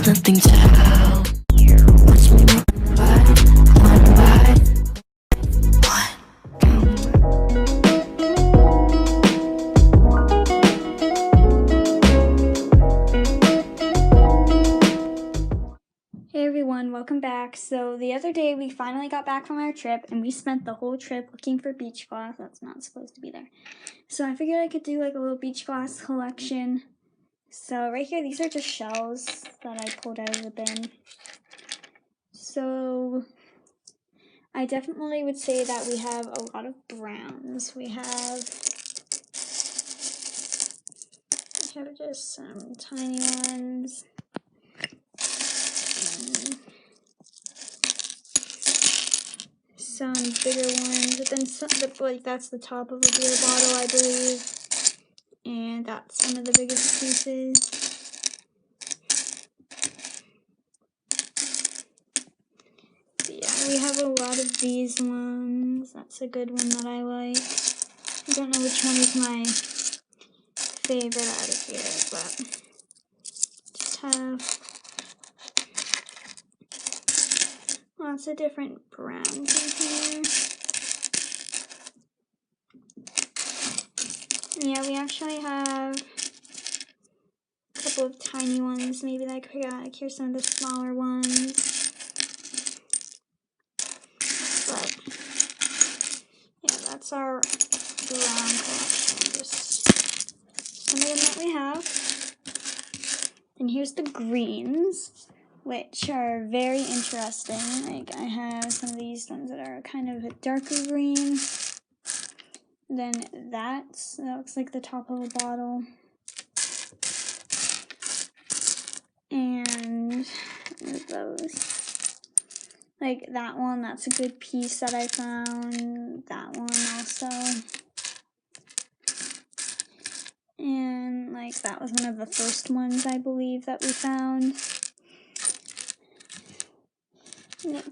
nothing to help. Watch me run by Hey everyone, welcome back. So the other day we finally got back from our trip and we spent the whole trip looking for beach glass. That's not supposed to be there. So I figured I could do like a little beach glass collection. So right here, these are just shells that I pulled out of the bin. So I definitely would say that we have a lot of browns. We have just some tiny ones. Some bigger ones, but then some, like that's the top of a beer bottle, I believe. And that's some of the biggest pieces. So yeah, we have a lot of these ones. That's a good one that I like. I don't know which one is my favorite out of here, but just have lots of different browns in here. Yeah, we actually have a couple of tiny ones, maybe like here's some of the smaller ones. But yeah, that's our brown collection. Just some of them that we have. And here's the greens, which are very interesting. Like I have some of these ones that are kind of a darker green. Then that looks like the top of a bottle. And what are those? Like that one, that's a good piece that I found. That one also. And like that was one of the first ones I believe that we found.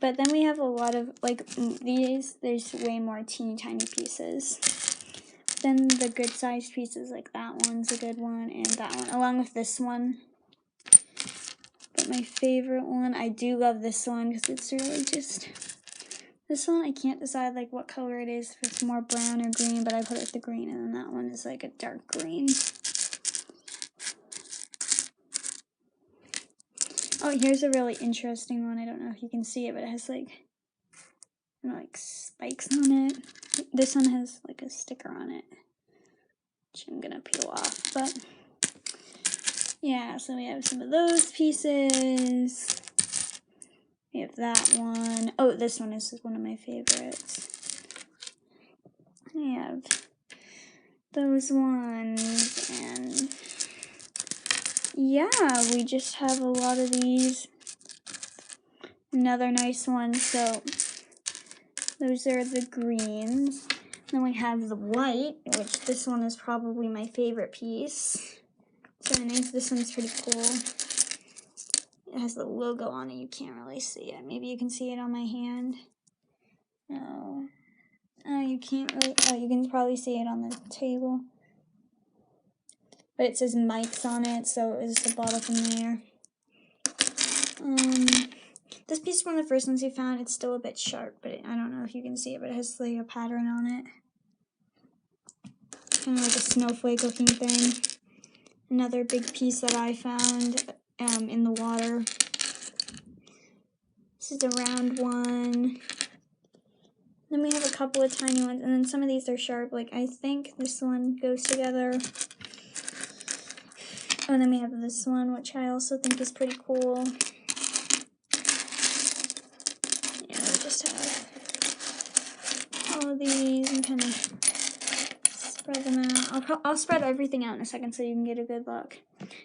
But then we have a lot of like these, there's way more teeny tiny pieces. Then the good sized pieces, like that one's a good one, and that one, along with this one. But my favorite one, I do love this one because it's really just, this one I can't decide like what color it is, if it's more brown or green, but I put it the green, and then that one is like a dark green. Oh, here's a really interesting one. I don't know if you can see it, but it has like spikes on it. This one has like a sticker on it, which I'm gonna peel off, but yeah, so we have some of those pieces. We have that one. Oh, this one is one of my favorites. We have those ones, and yeah, we just have a lot of these. Another nice one, so those are the greens. Then we have the white, which this one is probably my favorite piece. So nice, this one's pretty cool. It has the logo on it, you can't really see it. Maybe you can see it on my hand. No. Oh, you can't really, oh, you can probably see it on the table. But it says Mike's on it, so it was the bottle from there. This piece is one of the first ones we found. It's still a bit sharp, but I don't know if you can see it, but it has like a pattern on it. Kind of like a snowflake looking thing. Another big piece that I found in the water. This is a round one. Then we have a couple of tiny ones, and then some of these are sharp. Like I think this one goes together. Oh, and then we have this one, which I also think is pretty cool. Yeah, we just have all of these and kind of spread them out. I'll spread everything out in a second so you can get a good look.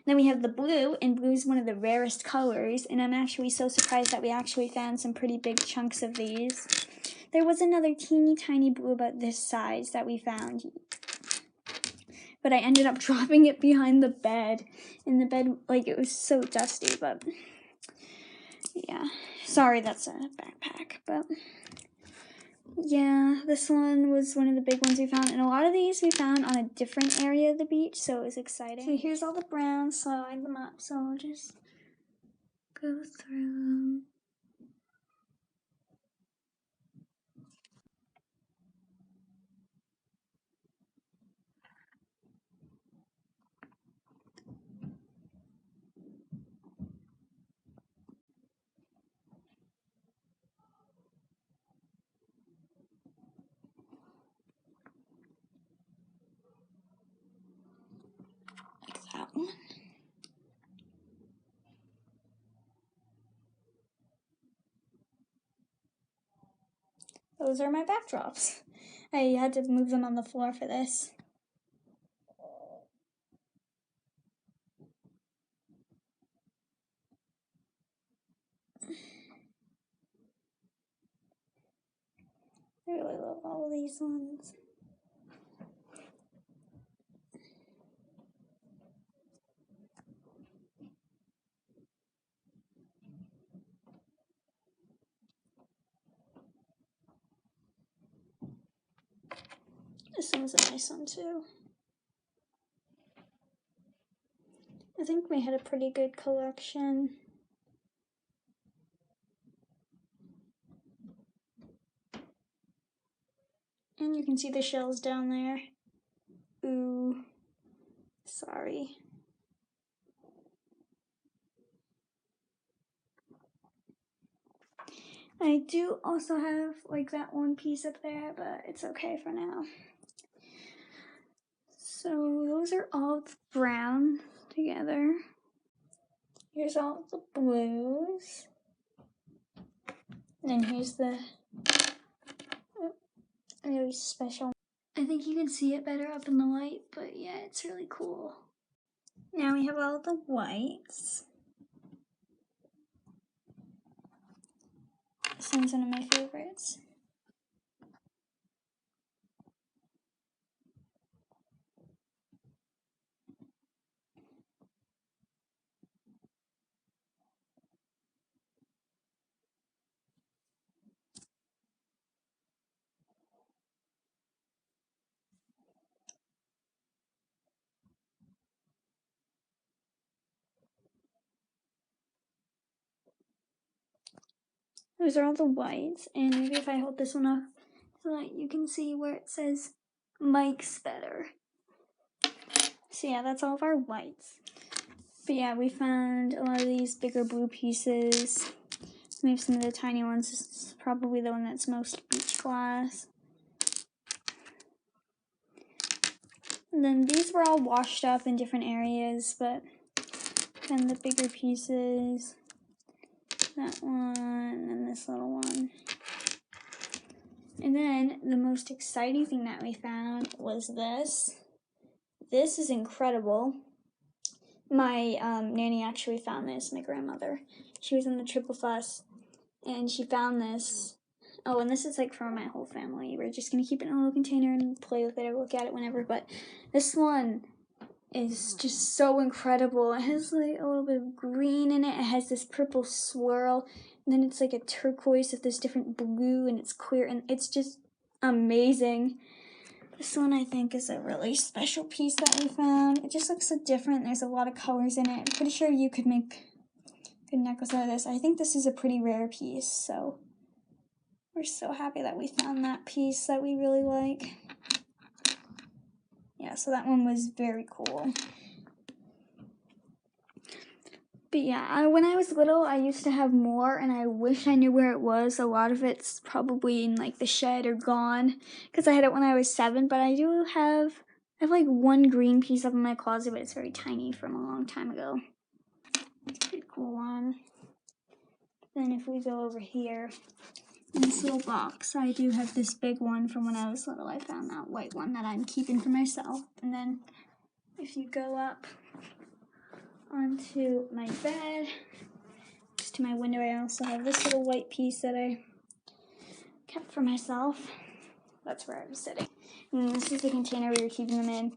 Then we have the blue, and blue is one of the rarest colors, and I'm actually so surprised that we actually found some pretty big chunks of these. There was another teeny tiny blue about this size that we found, but I ended up dropping it behind the bed. And the bed, like, it was so dusty, but yeah. Sorry, that's a backpack, but yeah, this one was one of the big ones we found. And a lot of these we found on a different area of the beach, so it was exciting. So here's all the browns, so I lined them up, so I'll just go through. Like that one. Those are my backdrops. I had to move them on the floor for this. I really love all of these ones. This one's a nice one too. I think we had a pretty good collection. And you can see the shells down there. Ooh, sorry. I do also have like that one piece up there, but it's okay for now. So those are all the brown together. Here's all the blues. And then here's the really special. I think you can see it better up in the light, but yeah, it's really cool. Now we have all the whites. This one's one of my favorites. Those are all the whites, and maybe if I hold this one up so that you can see where it says Mike's Better. So yeah, that's all of our whites. But yeah, we found a lot of these bigger blue pieces. We have some of the tiny ones. This is probably the one that's most beach glass. And then these were all washed up in different areas, but then the bigger pieces, that one, and this little one. And then the most exciting thing that we found was this. This is incredible. My nanny actually found this, my grandmother. She was in the Triple Fuss, and she found this. Oh, and this is like for my whole family. We're just gonna keep it in a little container and play with it or look at it whenever, but this one is just so incredible. It has like a little bit of green in it. It has this purple swirl, and then it's like a turquoise with this different blue, and it's clear, and it's just amazing. This one I think is a really special piece that we found. It just looks so different. There's a lot of colors in it. I'm pretty sure you could make a good necklace out of this. I think this is a pretty rare piece, so we're so happy that we found that piece that we really like. Yeah, so that one was very cool. But yeah, when I was little, I used to have more, and I wish I knew where it was. A lot of it's probably in like the shed or gone, because I had it when I was 7, but I have like one green piece up in my closet, but it's very tiny from a long time ago. It's a pretty cool one. Then if we go over here, in this little box, I do have this big one from when I was little. I found that white one that I'm keeping for myself. And then if you go up onto my bed, next to my window, I also have this little white piece that I kept for myself. That's where I was sitting. And this is the container we were keeping them in.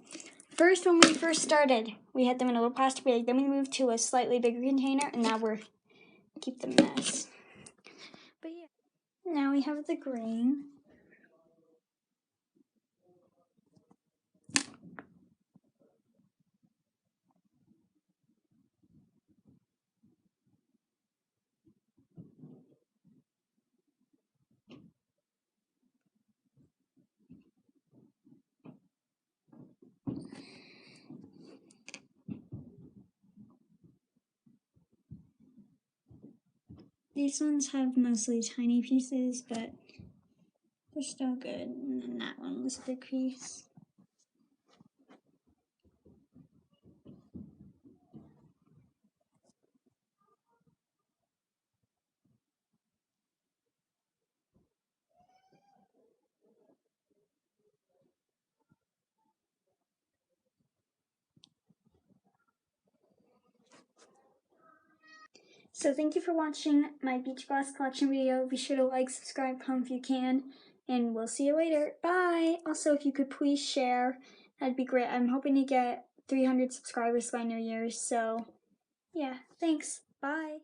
First, when we first started, we had them in a little plastic bag. Then we moved to a slightly bigger container, and now we're keep them in this. But yeah. Now we have the green. These ones have mostly tiny pieces, but they're still good. And then that one was a big piece. So thank you for watching my beach glass collection video. Be sure to like, subscribe, comment if you can, and we'll see you later. Bye! Also, if you could please share, that'd be great. I'm hoping to get 300 subscribers by New Year's, so yeah, thanks. Bye!